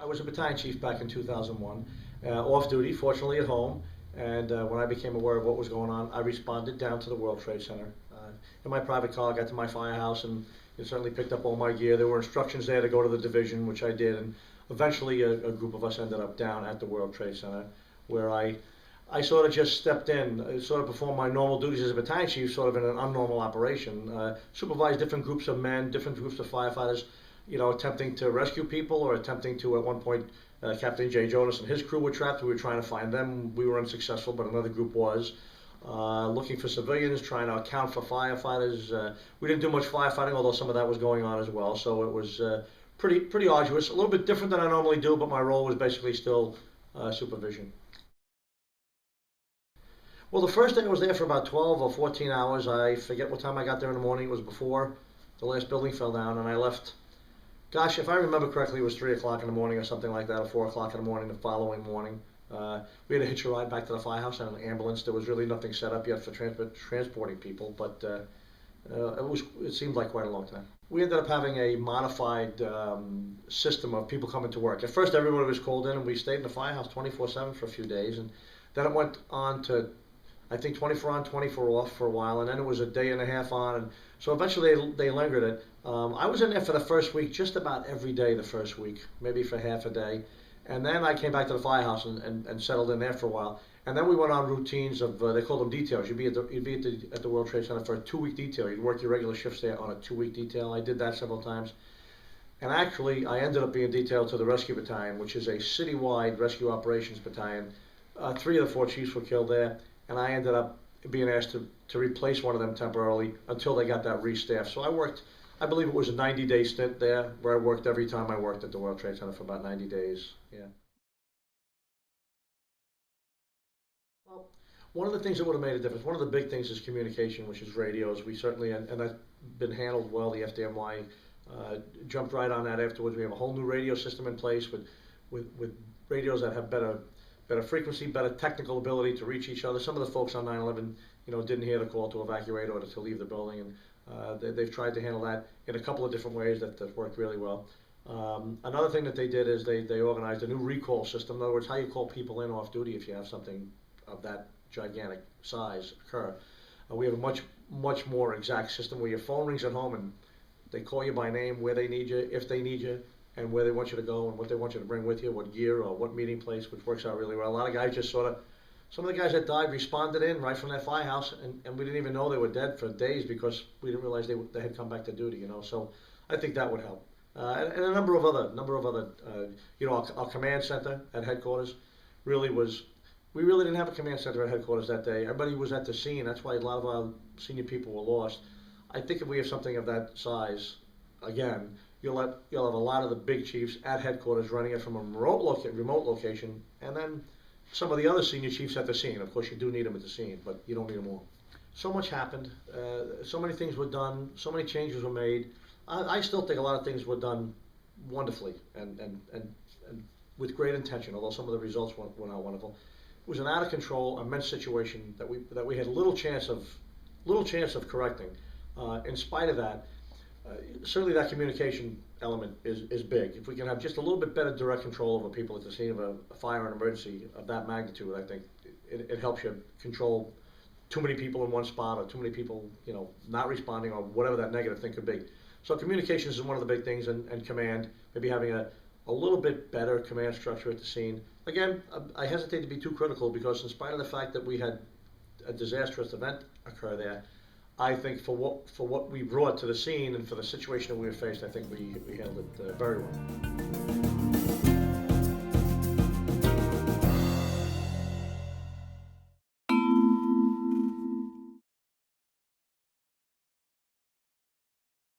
I was a battalion chief back in 2001, off duty, fortunately at home, and when I became aware of what was going on, I responded down to the World Trade Center. In my private car, I got to my firehouse and it certainly picked up all my gear. There were instructions there to go to the division, which I did, and eventually a group of us ended up down at the World Trade Center, where I sort of just stepped in, sort of performed my normal duties as a battalion chief, sort of in an unnormal operation, supervised different groups of men, different groups of firefighters, you know, attempting to rescue people or attempting to, at one point, Captain J. Jonas and his crew were trapped. We were trying to find them. We were unsuccessful, but another group was. Looking for civilians, trying to account for firefighters. We didn't do much firefighting, although some of that was going on as well. So it was pretty arduous, a little bit different than I normally do, but my role was basically still supervision. Well, the first day I was there for about 12 or 14 hours. I forget what time I got there in the morning. It was before the last building fell down, and I left. Gosh, if I remember correctly, it was 3 o'clock in the morning or something like that, or 4 o'clock in the morning the following morning. We had to hitch a ride back to the firehouse in an ambulance. There was really nothing set up yet for transporting people, but it seemed like quite a long time. We ended up having a modified system of people coming to work. At first, everybody was called in, and we stayed in the firehouse 24/7 for a few days, and then it went on to, I think, 24 on, 24 off for a while, and then it was a day and a half on, and so eventually they lingered it. I was in there for the first week, just about every day the first week, maybe for half a day, and then I came back to the firehouse and settled in there for a while, and then we went on routines of, they called them details. You'd be at the World Trade Center for a 2-week detail. You'd work your regular shifts there on a 2-week detail. I did that several times, and actually I ended up being detailed to the Rescue Battalion, which is a citywide rescue operations battalion. 3 of the 4 chiefs were killed there, and I ended up being asked to replace one of them temporarily until they got that restaffed. So I worked, I believe it was a 90-day stint there, where I worked every time I worked at the World Trade Center for about 90 days. Yeah. Well, one of the things that would have made a difference, one of the big things is communication, which is radios. We certainly, and that's been handled well. The FDNY jumped right on that afterwards. We have a whole new radio system in place with radios that have better frequency, better technical ability to reach each other. Some of the folks on 9/11, you know, didn't hear the call to evacuate or to leave the building, and they've tried to handle that in a couple of different ways that worked really well. Another thing that they did is they organized a new recall system. In other words, how you call people in off duty if you have something of that gigantic size occur. We have a much more exact system where your phone rings at home and they call you by name, where they need you, if they need you, and where they want you to go and what they want you to bring with you, what gear or what meeting place, which works out really well. A lot of guys just sort of, some of the guys that died responded in right from their firehouse, and we didn't even know they were dead for days because we didn't realize they had come back to duty, you know. So I think that would help. And a number of other, you know, our command center at headquarters really was, we really didn't have a command center at headquarters that day. Everybody was at the scene. That's why a lot of our senior people were lost. I think if we have something of that size, again, you'll have a lot of the big chiefs at headquarters running it from a remote location, and then some of the other senior chiefs at the scene. Of course, you do need them at the scene, but you don't need them all. So much happened. So many things were done. So many changes were made. I still think a lot of things were done wonderfully and with great intention, although some of the results were not wonderful. It was an out of control, immense situation that we had little chance of correcting. In spite of that, certainly that communication element is big. If we can have just a little bit better direct control over people at the scene of a fire and emergency of that magnitude, I think it helps you control too many people in one spot or too many people, you know, not responding or whatever that negative thing could be. So communications is one of the big things, and command, maybe having a little bit better command structure at the scene. Again, I hesitate to be too critical because in spite of the fact that we had a disastrous event occur there, I think for what we brought to the scene and for the situation that we were faced, I think we handled it very well.